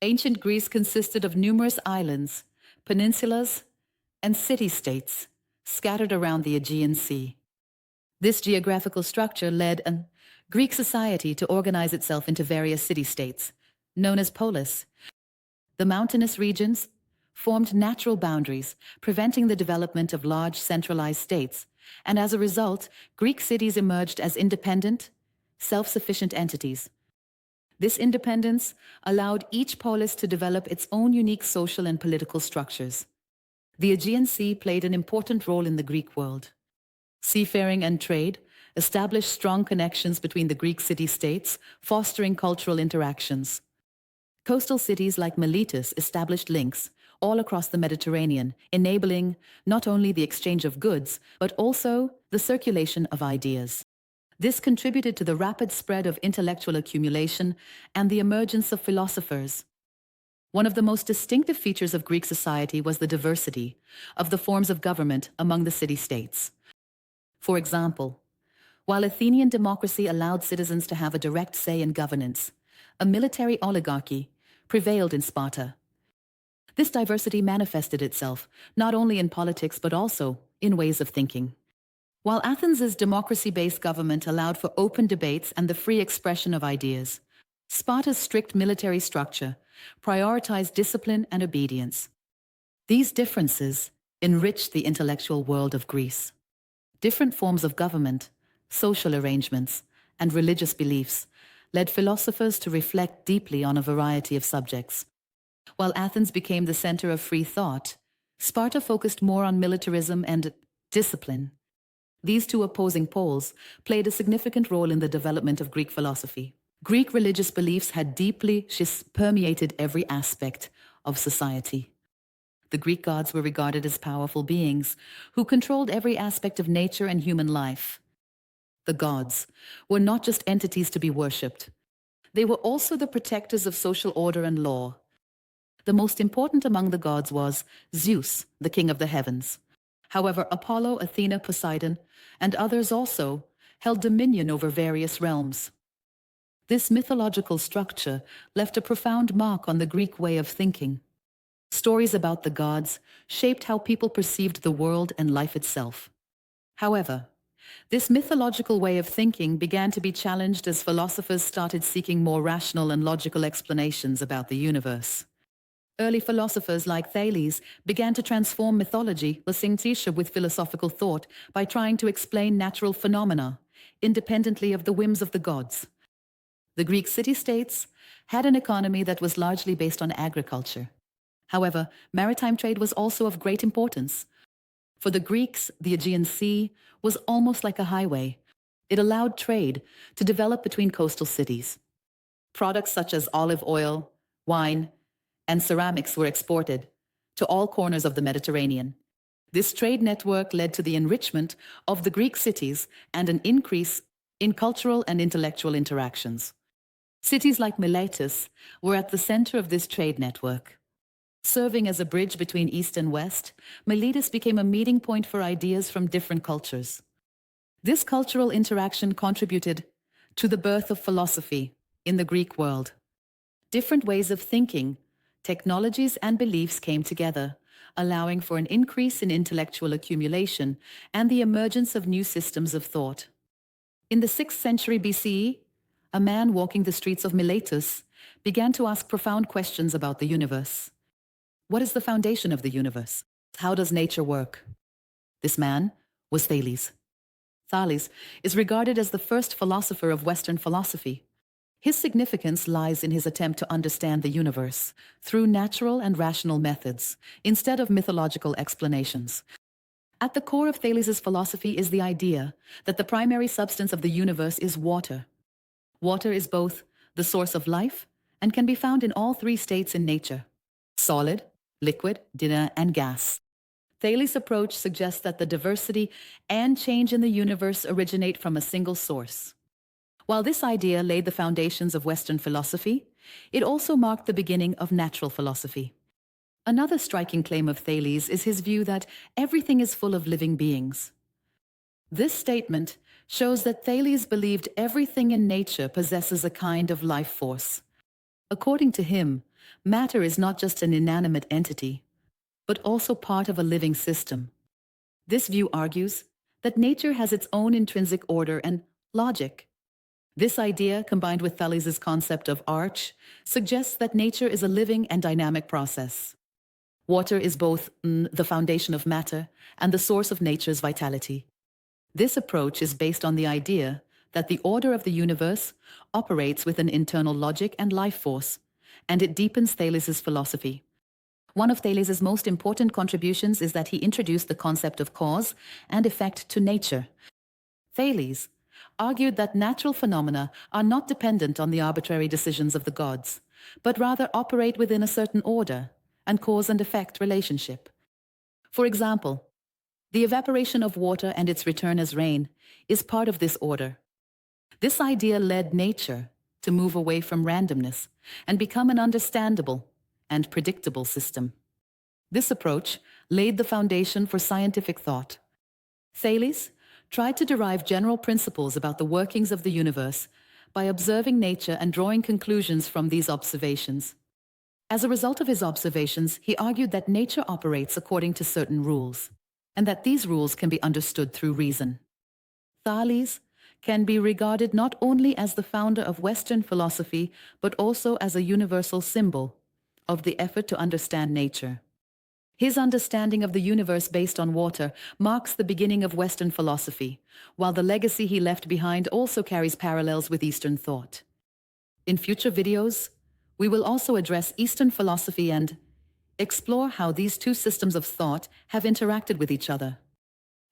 Ancient Greece consisted of numerous islands, peninsulas, and city-states scattered around the Aegean Sea. This geographical structure led Greek society to organize itself into various city-states, known as polis. The mountainous regions formed natural boundaries, preventing the development of large centralized states, and as a result, Greek cities emerged as independent, self-sufficient entities. This independence allowed each polis to develop its own unique social and political structures. The Aegean Sea played an important role in the Greek world. Seafaring and trade established strong connections between the Greek city-states, fostering cultural interactions. Coastal cities like Miletus established links all across the Mediterranean, enabling not only the exchange of goods, but also the circulation of ideas. This contributed to the rapid spread of intellectual accumulation and the emergence of philosophers. One of the most distinctive features of Greek society was the diversity of the forms of government among the city-states. For example, while Athenian democracy allowed citizens to have a direct say in governance, a military oligarchy prevailed in Sparta. This diversity manifested itself not only in politics but also in ways of thinking. While Athens's democracy-based government allowed for open debates and the free expression of ideas, Sparta's strict military structure prioritized discipline and obedience. These differences enriched the intellectual world of Greece. Different forms of government, social arrangements, and religious beliefs led philosophers to reflect deeply on a variety of subjects. While Athens became the center of free thought, Sparta focused more on militarism and discipline. These two opposing poles played a significant role in the development of Greek philosophy. Greek religious beliefs had deeply permeated every aspect of society. The Greek gods were regarded as powerful beings who controlled every aspect of nature and human life. The gods were not just entities to be worshipped. They were also the protectors of social order and law. The most important among the gods was Zeus, the king of the heavens. However, Apollo, Athena, Poseidon, and others also held dominion over various realms. This mythological structure left a profound mark on the Greek way of thinking. Stories about the gods shaped how people perceived the world and life itself. However, this mythological way of thinking began to be challenged as philosophers started seeking more rational and logical explanations about the universe. Early philosophers like Thales began to transform mythology with philosophical thought by trying to explain natural phenomena, independently of the whims of the gods. The Greek city-states had an economy that was largely based on agriculture. However, maritime trade was also of great importance. For the Greeks, the Aegean Sea was almost like a highway. It allowed trade to develop between coastal cities. Products such as olive oil, wine, and ceramics were exported to all corners of the Mediterranean. This trade network led to the enrichment of the Greek cities and an increase in cultural and intellectual interactions. Cities like Miletus were at the center of this trade network. Serving as a bridge between East and West, Miletus became a meeting point for ideas from different cultures. This cultural interaction contributed to the birth of philosophy in the Greek world. Different ways of thinking, technologies, and beliefs came together, allowing for an increase in intellectual accumulation and the emergence of new systems of thought. In the 6th century BCE, a man walking the streets of Miletus began to ask profound questions about the universe. What is the foundation of the universe? How does nature work? This man was Thales. Thales is regarded as the first philosopher of Western philosophy. His significance lies in his attempt to understand the universe through natural and rational methods, instead of mythological explanations. At the core of Thales's philosophy is the idea that the primary substance of the universe is water. Water is both the source of life and can be found in all three states in nature: solid, liquid, and gas. Thales' approach suggests that the diversity and change in the universe originate from a single source. While this idea laid the foundations of Western philosophy, it also marked the beginning of natural philosophy. Another striking claim of Thales is his view that everything is full of living beings. This statement shows that Thales believed everything in nature possesses a kind of life force. According to him, matter is not just an inanimate entity, but also part of a living system. This view argues that nature has its own intrinsic order and logic. This idea, combined with Thales's concept of arch, suggests that nature is a living and dynamic process. Water is both the foundation of matter and the source of nature's vitality. This approach is based on the idea that the order of the universe operates with an internal logic and life force, and it deepens Thales's philosophy. One of Thales's most important contributions is that he introduced the concept of cause and effect to nature. Thales argued that natural phenomena are not dependent on the arbitrary decisions of the gods, but rather operate within a certain order and cause and effect relationship. For example, the evaporation of water and its return as rain is part of this order. This idea led nature to move away from randomness and become an understandable and predictable system. This approach laid the foundation for scientific thought. Thales tried to derive general principles about the workings of the universe by observing nature and drawing conclusions from these observations. As a result of his observations, he argued that nature operates according to certain rules, and that these rules can be understood through reason. Thales can be regarded not only as the founder of Western philosophy, but also as a universal symbol of the effort to understand nature. His understanding of the universe based on water marks the beginning of Western philosophy, while the legacy he left behind also carries parallels with Eastern thought. In future videos, we will also address Eastern philosophy and explore how these two systems of thought have interacted with each other.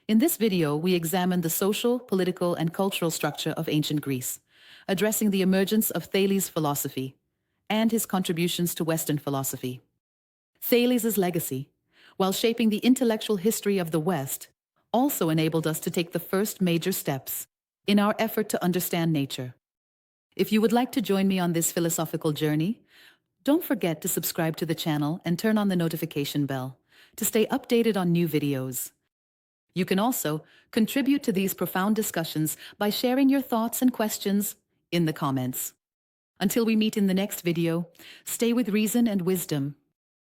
In this video, we examine the social, political, and cultural structure of ancient Greece, addressing the emergence of Thales' philosophy and his contributions to Western philosophy. Thales' legacy, while shaping the intellectual history of the West, also enabled us to take the first major steps in our effort to understand nature. If you would like to join me on this philosophical journey, don't forget to subscribe to the channel and turn on the notification bell to stay updated on new videos. You can also contribute to these profound discussions by sharing your thoughts and questions in the comments. Until we meet in the next video, stay with reason and wisdom.